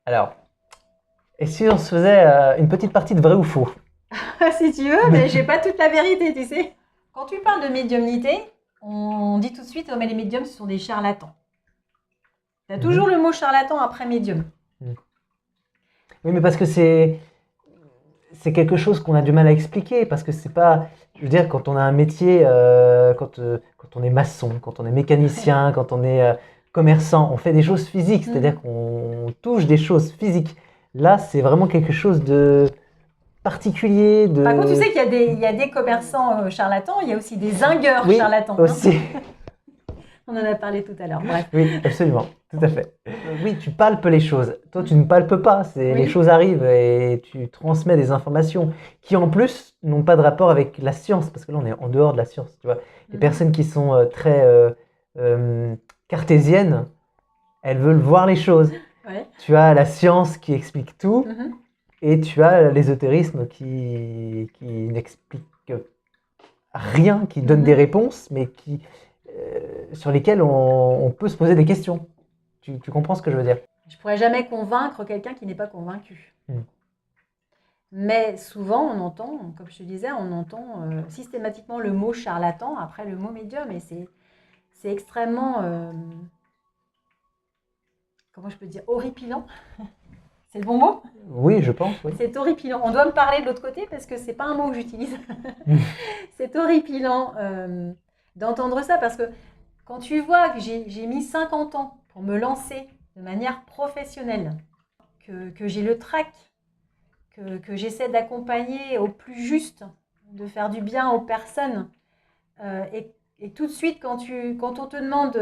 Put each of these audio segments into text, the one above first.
Alors, et si on se faisait une petite partie de vrai ou faux? Si tu veux, mais j'ai pas toute la vérité, tu sais. Quand tu parles de médiumnité, on dit tout de suite, oh, mais les médiums, ce sont des charlatans. Tu as toujours le mot charlatan après médium. Oui, mais parce que c'est quelque chose qu'on a du mal à expliquer, parce que c'est pas, je veux dire, quand on a un métier, quand on est maçon, quand on est mécanicien, quand on est commerçant, on fait des choses physiques, c'est-à-dire qu'on touche des choses physiques. Là, c'est vraiment quelque chose de particulier, de... Par contre, tu sais qu'il y a des commerçants charlatans, il y a aussi des zingueurs Oui, charlatans. aussi. On en a parlé tout à l'heure. Bref. Oui, absolument, tout à fait. Oui, tu palpes les choses. Toi, tu ne palpes pas. Oui. Les choses arrivent et tu transmets des informations qui, en plus, n'ont pas de rapport avec la science, parce que là, on est en dehors de la science. Tu vois, les personnes qui sont très cartésiennes, elles veulent voir les choses. Ouais. Tu as la science qui explique tout, et tu as l'ésotérisme qui n'explique rien, qui donne des réponses, mais qui sur lesquels on peut se poser des questions. Tu comprends ce que je veux dire? Je ne pourrais jamais convaincre quelqu'un qui n'est pas convaincu. Mais souvent, on entend, comme je te disais, on entend systématiquement le mot charlatan après le mot médium. Et c'est extrêmement, comment je peux dire, horripilant. C'est le bon mot? Oui, je pense. Oui. C'est horripilant. On doit me parler de l'autre côté parce que c'est pas un mot que j'utilise. C'est horripilant d'entendre ça parce que quand tu vois que j'ai mis 50 ans pour me lancer de manière professionnelle, que j'ai le trac, que j'essaie d'accompagner au plus juste, de faire du bien aux personnes, et tout de suite quand on te demande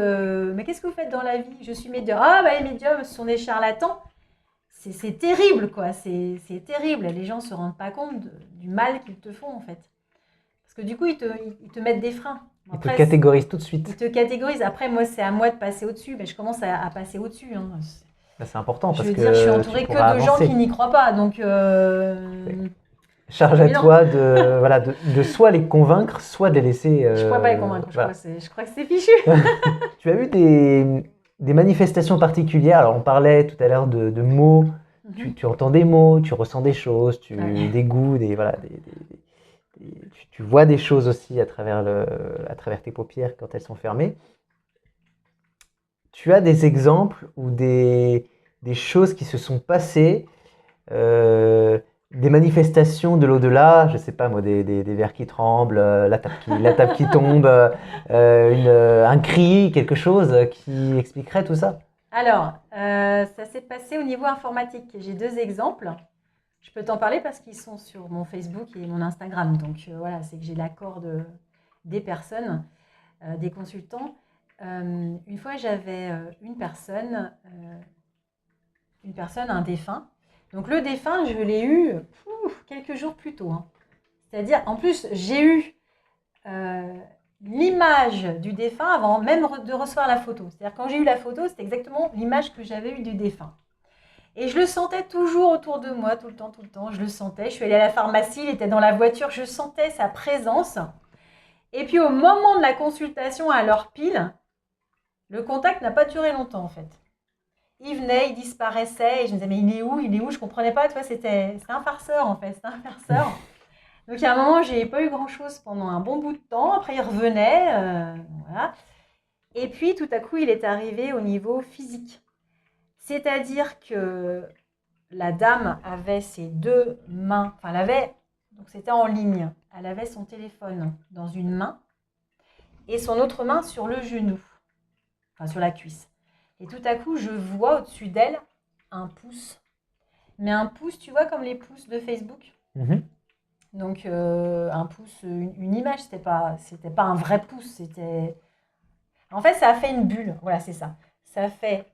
mais qu'est-ce que vous faites dans la vie? Je suis médium. Ah bah les médiums ce sont des charlatans. C'est terrible quoi, c'est terrible. Les gens ne se rendent pas compte du mal qu'ils te font en fait. Parce que du coup, ils te mettent des freins. Après, ils te catégorisent tout de suite. Ils te catégorisent. Après, moi, c'est à moi de passer au-dessus. Mais je commence à passer au-dessus. Hein. C'est important parce que je suis entourée que de gens qui n'y croient pas. Donc, charge à toi de, voilà, de soit les convaincre, soit de les laisser... je ne pourrais pas les convaincre. Voilà. Je crois que c'est fichu. Tu as eu des manifestations particulières. Alors, on parlait tout à l'heure de mots. Tu entends des mots, tu ressens des choses, des goûts, tu vois des choses aussi à travers tes paupières quand elles sont fermées. Tu as des exemples ou des choses qui se sont passées, des manifestations de l'au-delà, je ne sais pas moi, des verres qui tremblent, la table qui tombe, un cri, quelque chose qui expliquerait tout ça? Alors, ça s'est passé au niveau informatique. J'ai 2 exemples. Je peux t'en parler parce qu'ils sont sur mon Facebook et mon Instagram. Donc voilà, c'est que j'ai l'accord des personnes, des consultants. Une fois, j'avais une personne, un défunt. Donc le défunt, je l'ai eu quelques jours plus tôt. Hein. C'est-à-dire, en plus, j'ai eu l'image du défunt avant même de recevoir la photo. C'est-à-dire, quand j'ai eu la photo, c'était exactement l'image que j'avais eue du défunt. Et je le sentais toujours autour de moi, tout le temps. Je le sentais. Je suis allée à la pharmacie, il était dans la voiture, je sentais sa présence. Et puis au moment de la consultation à l'heure pile, le contact n'a pas duré longtemps en fait. Il venait, il disparaissait, et je me disais mais il est où? Je ne comprenais pas, tu vois, c'était un farceur en fait, c'était un farceur. Donc à un moment, j'ai pas eu grand-chose pendant un bon bout de temps, après il revenait, voilà. Et puis tout à coup, il est arrivé au niveau physique. C'est-à-dire que la dame avait ses 2 mains, enfin donc c'était en ligne, elle avait son téléphone dans une main et son autre main sur le genou, enfin sur la cuisse. Et tout à coup, je vois au-dessus d'elle un pouce. Mais un pouce, tu vois, comme les pouces de Facebook. Donc un pouce, une image, c'était pas un vrai pouce, c'était... En fait, ça a fait une bulle, voilà, c'est ça. Ça a fait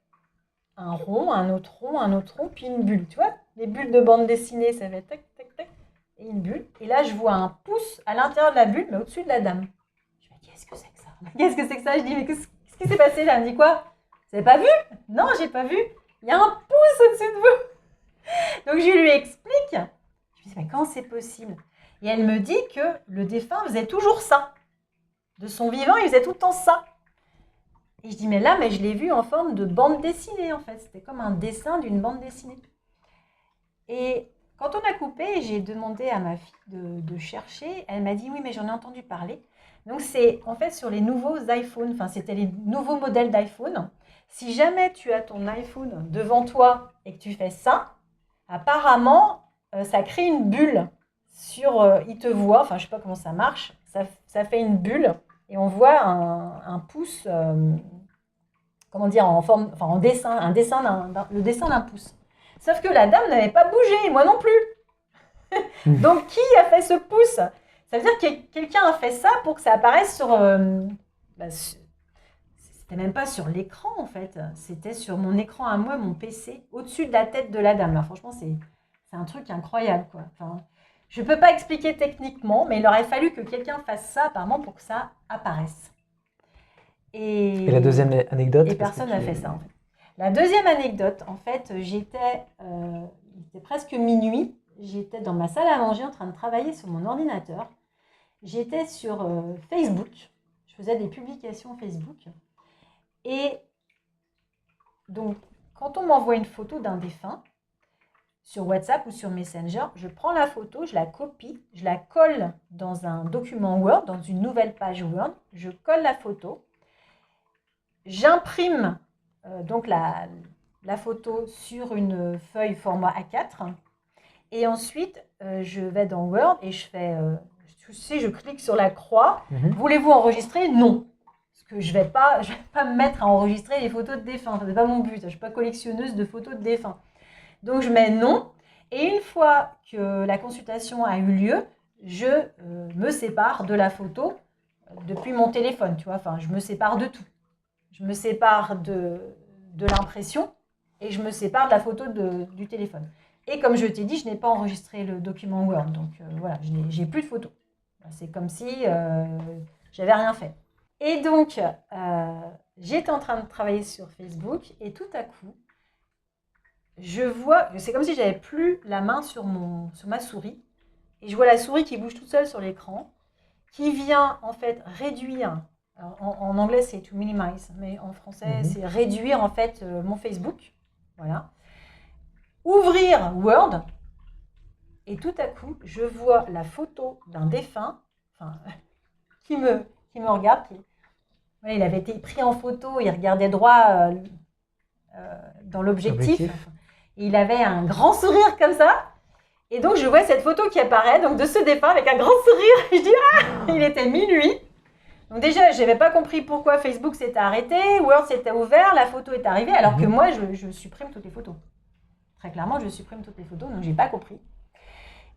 un rond, un autre rond, puis une bulle. Tu vois, les bulles de bande dessinée, ça fait tac, tac, tac, et une bulle. Et là, je vois un pouce à l'intérieur de la bulle, mais au-dessus de la dame. Je me dis, qu'est-ce que c'est que ça? Qu'est-ce que c'est que ça? Je dis, mais qu'est-ce qui s'est passé là? Elle me dit quoi? Vous n'avez pas vu? Non, j'ai pas vu. Il y a un pouce au-dessus de vous. Donc, je lui explique. Je lui dis, mais comment c'est possible? Et elle me dit que le défunt faisait toujours ça. De son vivant, il faisait tout le temps ça. Et je dis, mais là, mais je l'ai vu en forme de bande dessinée, en fait. C'était comme un dessin d'une bande dessinée. Et quand on a coupé, j'ai demandé à ma fille de chercher. Elle m'a dit, oui, mais j'en ai entendu parler. Donc, c'est en fait sur les nouveaux iPhones, enfin, c'était les nouveaux modèles d'iPhone. Si jamais tu as ton iPhone devant toi et que tu fais ça, apparemment, ça crée une bulle il te voit, enfin, je sais pas comment ça marche, ça fait une bulle et on voit un pouce, comment dire, en forme, enfin, en dessin, le dessin d'un pouce. Sauf que la dame n'avait pas bougé, moi non plus. Donc, qui a fait ce pouce? Ça veut dire que quelqu'un a fait ça pour que ça apparaisse c'était même pas sur l'écran en fait, c'était sur mon écran à moi, mon PC, au-dessus de la tête de la dame. Là, franchement, c'est un truc incroyable, quoi. Enfin, je ne peux pas expliquer techniquement, mais il aurait fallu que quelqu'un fasse ça apparemment pour que ça apparaisse. Et la deuxième anecdote? Et personne n'a fait ça en fait. La deuxième anecdote, en fait, il était presque minuit, j'étais dans ma salle à manger en train de travailler sur mon ordinateur. J'étais sur Facebook, je faisais des publications Facebook. Et donc, quand on m'envoie une photo d'un défunt, sur WhatsApp ou sur Messenger, je prends la photo, je la copie, je la colle dans un document Word, dans une nouvelle page Word, je colle la photo, j'imprime donc la photo sur une feuille format A4 et ensuite je vais dans Word et je fais, je clique sur la croix. Voulez-vous enregistrer? Non. Parce que je vais pas me mettre à enregistrer les photos de défunts, ce n'est pas mon but, je ne suis pas collectionneuse de photos de défunts. Donc, je mets non. Et une fois que la consultation a eu lieu, je me sépare de la photo depuis mon téléphone. Tu vois, enfin, je me sépare de tout. Je me sépare de l'impression et je me sépare de la photo du téléphone. Et comme je t'ai dit, je n'ai pas enregistré le document Word. Donc, voilà, je n'ai plus de photos. C'est comme si j'avais rien fait. Et donc, j'étais en train de travailler sur Facebook et tout à coup, je vois, c'est comme si j'avais plus la main sur ma souris et je vois la souris qui bouge toute seule sur l'écran, qui vient en fait réduire, en anglais c'est to minimize, mais en français c'est réduire en fait mon Facebook, voilà, ouvrir Word et tout à coup je vois la photo d'un défunt, enfin, qui me regarde, il avait été pris en photo, il regardait droit dans l'objectif. Et il avait un grand sourire comme ça. Et donc, je vois cette photo qui apparaît, donc de ce défunt avec un grand sourire. Et je dis, ah, il était minuit. Donc déjà, je n'avais pas compris pourquoi Facebook s'était arrêté, Word s'était ouvert, la photo est arrivée, alors que moi, je supprime toutes les photos. Très clairement, je supprime toutes les photos, donc je n'ai pas compris.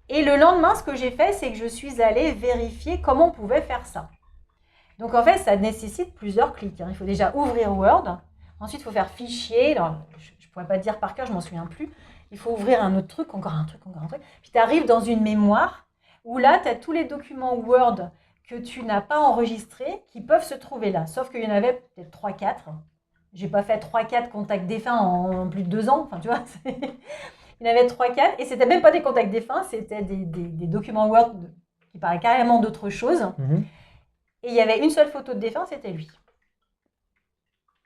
Et le lendemain, ce que j'ai fait, c'est que je suis allée vérifier comment on pouvait faire ça. Donc en fait, ça nécessite plusieurs clics. Il faut déjà ouvrir Word. Ensuite, il faut faire fichier. Alors, je ne pourrais pas te dire par cœur, je ne m'en souviens plus. Il faut ouvrir un autre truc, encore un truc. Puis tu arrives dans une mémoire où là, tu as tous les documents Word que tu n'as pas enregistrés qui peuvent se trouver là. Sauf qu'il y en avait peut-être 3-4. Je n'ai pas fait 3-4 contacts défunts en plus de 2 ans. Enfin, tu vois, il y en avait 3-4. Et ce n'était même pas des contacts défunts, c'était des documents Word qui parlaient carrément d'autre chose. Et il y avait une seule photo de défunt, c'était lui.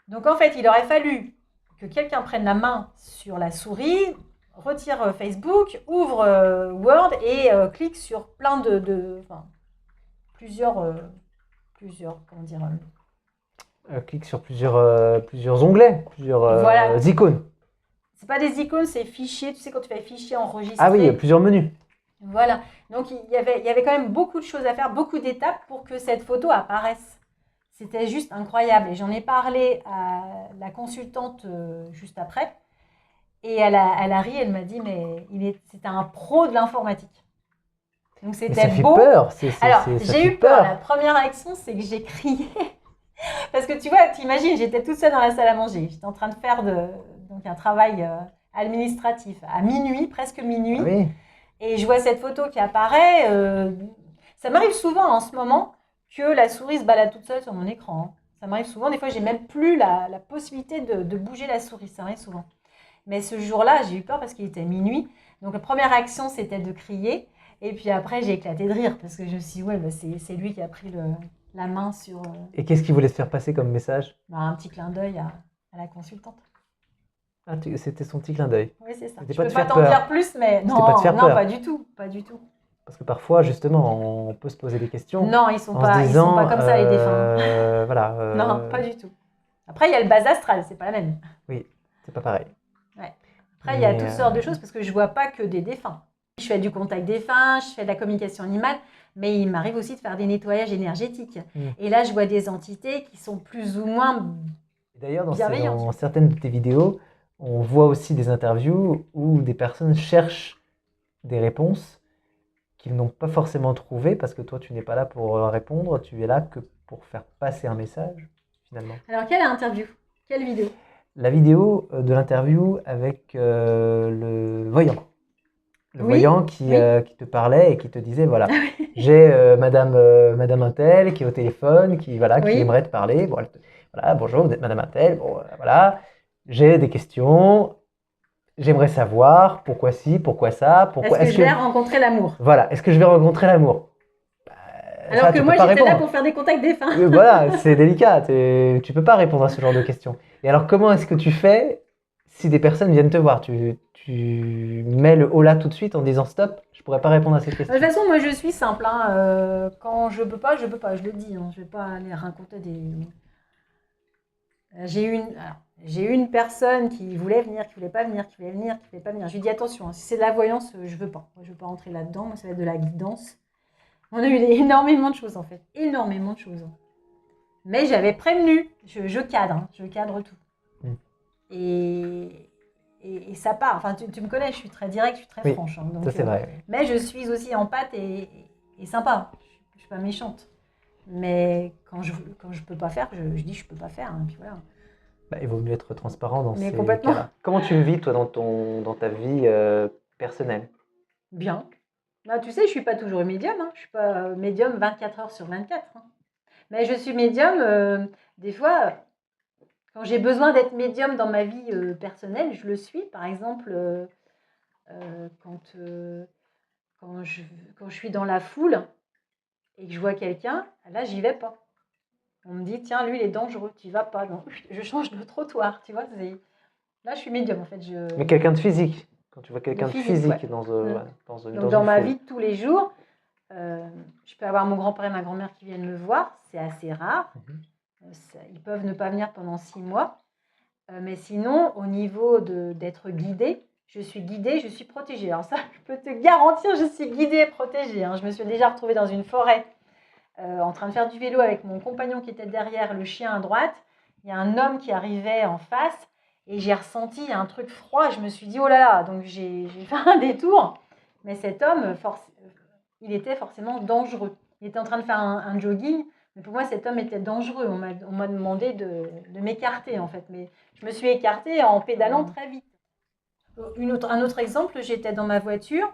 Donc en fait, il aurait fallu que quelqu'un prenne la main sur la souris, retire Facebook, ouvre Word et clique sur plein plusieurs, comment dire, clique sur plusieurs onglets, voilà. Icônes. C'est pas des icônes, c'est fichiers. Tu sais, quand tu fais fichier enregistré. Ah oui, plusieurs menus. Voilà. Donc il y avait quand même beaucoup de choses à faire, beaucoup d'étapes pour que cette photo apparaisse. C'était juste incroyable. Et j'en ai parlé à la consultante juste après. Et elle a ri, elle m'a dit, mais c'était un pro de l'informatique. Donc c'était beau. Ça fait peur. Alors, j'ai eu peur. La première réaction, c'est que j'ai crié. Parce que tu vois, t'imagines, j'étais toute seule dans la salle à manger. J'étais en train de faire donc un travail administratif à minuit, presque minuit. Ah oui. Et je vois cette photo qui apparaît. Ça m'arrive souvent en ce moment que la souris se balade toute seule sur mon écran. Ça m'arrive souvent. Des fois, j'ai même plus la possibilité de bouger la souris. Ça m'arrive souvent. Mais ce jour-là, j'ai eu peur parce qu'il était minuit. Donc, la première action, c'était de crier. Et puis après, j'ai éclaté de rire parce que je me suis dit, ouais, bah, c'est lui qui a pris la main sur Et qu'est-ce qu'il voulait te faire passer comme message? un petit clin d'œil à la consultante. Ah, c'était son petit clin d'œil. Oui, c'est ça. C'était Je pas peux te pas faire t'en peur. dire plus, mais C'était pas te faire non, peur. pas du tout, pas du tout. Parce que parfois, justement, on peut se poser des questions Non, ils sont en pas, se ils disant, sont pas comme ça les défunts. voilà, Non, pas du tout. Après, il y a le bas astral, c'est pas la même. oui, c'est pas pareil. Ouais. Après, il y a Mais, toutes sortes de choses parce que je vois pas que des défunts. Je fais du contact défunt, je fais de la communication animale, mais il m'arrive aussi de faire des nettoyages énergétiques. Et là, je vois des entités qui sont plus ou moins D'ailleurs, bienveillantes. dans certaines de tes vidéos, on voit aussi des interviews où des personnes cherchent des réponses qu'ils n'ont pas forcément trouvées parce que toi, tu n'es pas là pour répondre, tu es là que pour faire passer un message, finalement. Alors, quelle interview? Quelle vidéo? La vidéo de l'interview avec le voyant. Le voyant qui te parlait et qui te disait, voilà, j'ai Madame Untel qui est au téléphone, qui aimerait te parler. Bon, voilà, bonjour, vous êtes Madame Untel. Bon, voilà, j'ai des questions. J'aimerais savoir pourquoi ci, pourquoi ça, pourquoi. Est-ce que je vais rencontrer l'amour? Voilà, est-ce que je vais rencontrer l'amour? Alors ça, que moi, j'étais là pour faire des contacts défunts. Voilà, c'est délicat. Tu peux pas répondre à ce genre de questions. Et alors, comment est-ce que tu fais si des personnes viennent te voir? Tu mets le haut là tout de suite en disant stop, je pourrais pas répondre à cette question. De toute façon, moi, je suis simple. Quand je peux pas, je peux pas. Je le dis. Je vais pas aller raconter des. J'ai eu une personne qui voulait venir, qui voulait pas venir, qui voulait venir, qui voulait pas venir. Je lui dis attention, si c'est de la voyance, je veux pas. Moi, je veux pas rentrer là-dedans. Moi, ça va être de la guidance. On a eu énormément de choses en fait, énormément de choses. Mais j'avais prévenu, je cadre, je cadre tout. Et ça part. Enfin, tu me connais, je suis très directe, je suis très franche. Donc, ça c'est vrai. Mais je suis aussi empathe et sympa. Je suis pas méchante. Mais quand je peux pas faire, je dis je peux pas faire. Puis voilà. Il vaut mieux être transparent dans ces cas-là. Comment tu le vis toi dans ta vie personnelle? Bien. Tu sais, je suis pas toujours médium. Je suis pas médium 24 heures sur 24. Mais je suis médium, des fois, quand j'ai besoin d'être médium dans ma vie personnelle, je le suis. Par exemple, quand je suis dans la foule et que je vois quelqu'un, là, j'y vais pas. On me dit, tiens, lui, il est dangereux, tu y vas pas. Donc, je change de trottoir, tu vois. Là, je suis médium, en fait. Mais quelqu'un de physique, quand tu vois quelqu'un de physique dans dans ma vie de tous les jours, je peux avoir mon grand-père et ma grand-mère qui viennent me voir, c'est assez rare. Ils peuvent ne pas venir pendant 6 mois. Mais sinon, au niveau d'être guidée, je suis guidée, je suis protégée. Alors ça, je peux te garantir, je suis guidée et protégée. Je me suis déjà retrouvée dans une forêt en train de faire du vélo avec mon compagnon qui était derrière, le chien à droite. Il y a un homme qui arrivait en face et j'ai ressenti un truc froid. Je me suis dit, oh là là, donc j'ai fait un détour. Mais cet homme, il était forcément dangereux. Il était en train de faire un jogging. Mais pour moi, cet homme était dangereux. On m'a demandé de m'écarter, en fait. Mais je me suis écartée en pédalant très vite. Un autre exemple, j'étais dans ma voiture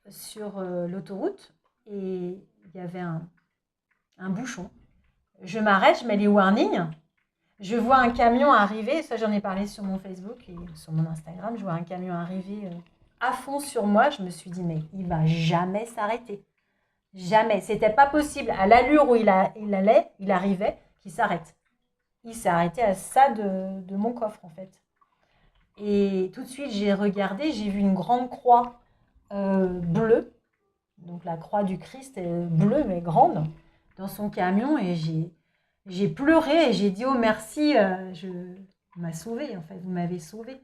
sur l'autoroute et il y avait un bouchon. Je m'arrête, je mets les warnings. Je vois un camion arriver. Ça, j'en ai parlé sur mon Facebook et sur mon Instagram. Je vois un camion arriver à fond sur moi. Je me suis dit, mais il ne va jamais s'arrêter. Jamais. C'était pas possible. À l'allure où il arrivait, qu'il s'arrête. Il s'est arrêté à ça de mon coffre, en fait. Et tout de suite, j'ai regardé, j'ai vu une grande croix bleue. Donc la croix du Christ est bleue, mais grande, dans son camion. Et j'ai pleuré et j'ai dit, oh merci, vous m'avez sauvée, en fait. Vous m'avez sauvée.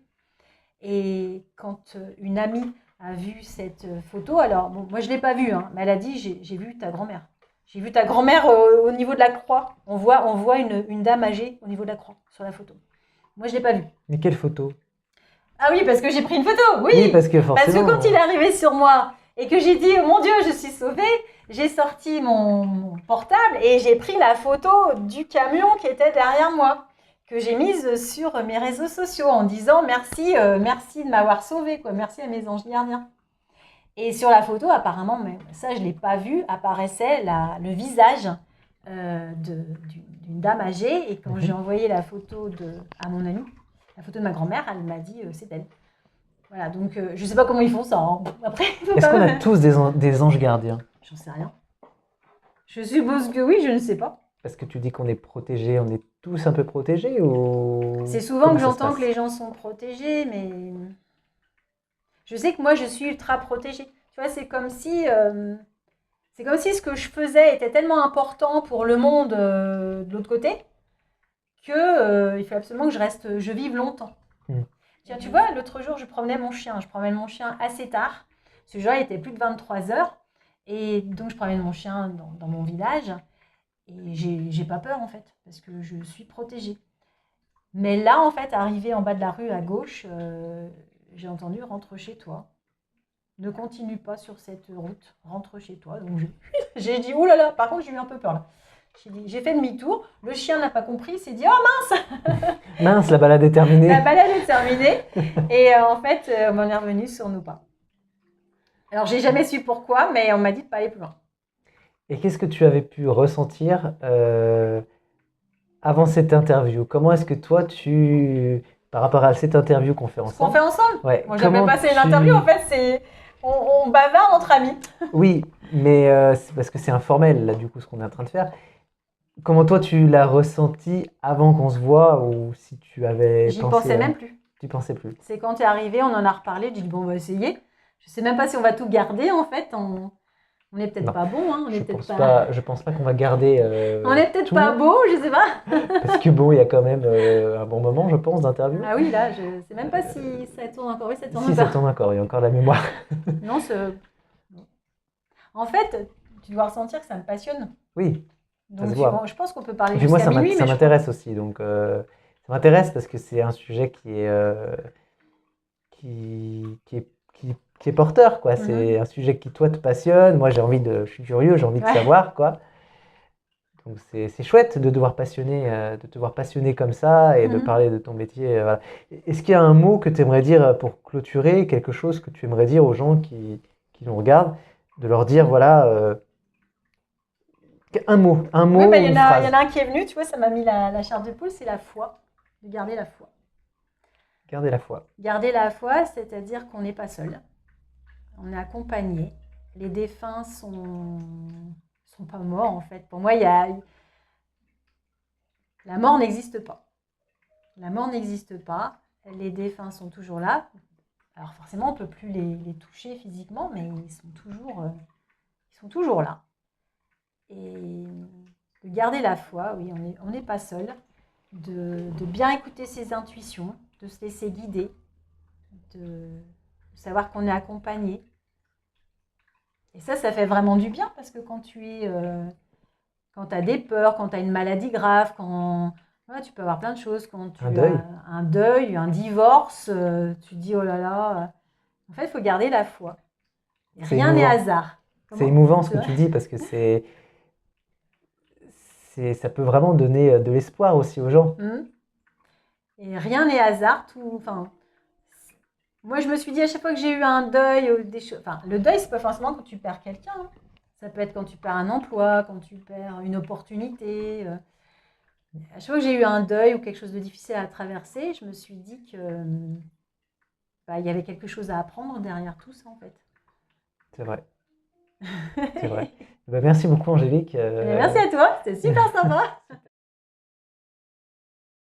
Et quand une amie a vu cette photo, alors bon, moi je ne l'ai pas vue, mais elle a dit j'ai vu ta grand-mère. J'ai vu ta grand-mère au niveau de la croix. On voit une dame âgée au niveau de la croix sur la photo. Moi je ne l'ai pas vue. Mais quelle photo? Ah oui, parce que j'ai pris une photo, oui parce que forcément. Parce que quand il est arrivé sur moi et que j'ai dit oh mon Dieu, je suis sauvée, j'ai sorti mon portable et j'ai pris la photo du camion qui était derrière moi, que j'ai mise sur mes réseaux sociaux en disant merci, merci de m'avoir sauvée, quoi. Merci à mes anges gardiens. Et sur la photo, apparemment, mais ça je ne l'ai pas vu, apparaissait le visage d'une dame âgée. Et quand j'ai envoyé la photo à mon amie, la photo de ma grand-mère, elle m'a dit c'est elle. Voilà, donc je ne sais pas comment ils font ça. Après, est-ce qu'on a tous des anges gardiens? J'en sais rien. Je suppose que oui, je ne sais pas. Parce que tu dis qu'on est protégé, on est tous un peu protégés ou C'est souvent comment que ça se j'entends passe? que les gens sont protégés, mais je sais que moi, je suis ultra protégée. Tu vois, c'est comme si ce que je faisais était tellement important pour le monde de l'autre côté que il faut absolument que je vive longtemps. Hmm. Tiens, tu vois, l'autre jour, je promenais mon chien. Je promène mon chien assez tard. Ce jour, il était plus de 23 heures. Et donc, je promène mon chien dans mon village. Et j'ai pas peur, en fait, parce que je suis protégée. Mais là, en fait, arrivé en bas de la rue à gauche, j'ai entendu rentre chez toi. Ne continue pas sur cette route, rentre chez toi. Donc j'ai dit, oh là là, par contre, j'ai eu un peu peur là. J'ai fait demi-tour. Le chien n'a pas compris, il s'est dit, oh, Mince, la balade est terminée. la balade est terminée. Et en fait, on est revenu sur nos pas. Alors, j'ai jamais su pourquoi, mais on m'a dit de pas aller plus loin. Et qu'est-ce que tu avais pu ressentir avant cette interview? Comment est-ce que toi, par rapport à cette interview qu'on fait Ce qu'on ensemble, fait ensemble. ouais, Moi, j'avais comment passé une tu... interview, en fait, on bavarde entre amis. Oui, mais c'est parce que c'est informel, là, du coup, ce qu'on est en train de faire. Comment toi, tu l'as ressenti avant qu'on se voit ou si tu avais J'y pensé pensais même plus. Tu pensais plus. C'est quand tu es arrivé, on en a reparlé. J'ai dit, bon, on va essayer. Je sais même pas si on va tout garder, en fait. On n'est peut-être Non, pas bon, hein. je pense pas qu'on va garder On n'est peut-être tout, pas beau, je sais pas. parce que bon, il y a quand même un bon moment, je pense, d'interview. Ah oui, là, je sais même pas si ça tourne encore. Oui, ça tourne Si, encore. ça tourne encore, il y a encore la mémoire. Non, en fait, tu dois ressentir que ça me passionne. Oui, Donc, se voit. je pense qu'on peut parler Et puis moi, jusqu'à minuit. ça Mais m'intéresse aussi, donc ça m'intéresse parce que c'est un sujet qui est porteur, quoi. C'est un sujet qui, toi, te passionne. Moi, je suis curieux, j'ai envie de savoir, quoi. Donc, c'est chouette de te voir passionné comme ça et de parler de ton métier. Voilà. Est-ce qu'il y a un mot que tu aimerais dire pour clôturer, quelque chose que tu aimerais dire aux gens qui nous regardent, de leur dire, voilà, un mot, oui, bah, il y une en phrase. a un qui est venu, tu vois, ça m'a mis la chair de poule, c'est la foi. De garder la foi. Garder la foi. Garder la foi, c'est-à-dire qu'on n'est pas seul. On est accompagné. Les défunts sont pas morts, en fait. Pour moi, la mort n'existe pas. La mort n'existe pas. Les défunts sont toujours là. Alors forcément, on ne peut plus les toucher physiquement, mais ils sont toujours là. Et de garder la foi, oui, on n'est pas seul. De bien écouter ses intuitions, de se laisser guider, de savoir qu'on est accompagné. Et ça fait vraiment du bien parce que quand tu as des peurs, quand tu as une maladie grave, quand tu peux avoir plein de choses, quand tu as un deuil, un divorce, tu te dis oh là là. En fait, il faut garder la foi. Rien n'est hasard. C'est émouvant ce que tu dis parce que ça peut vraiment donner de l'espoir aussi aux gens. Et rien n'est hasard. Moi, je me suis dit à chaque fois que j'ai eu un deuil, le deuil, c'est pas forcément quand tu perds quelqu'un. Hein. Ça peut être quand tu perds un emploi, quand tu perds une opportunité. À chaque fois que j'ai eu un deuil ou quelque chose de difficile à traverser, je me suis dit que y avait quelque chose à apprendre derrière tout ça, en fait. C'est vrai. C'est vrai. Merci beaucoup, Angélique. Merci à toi, c'était super sympa.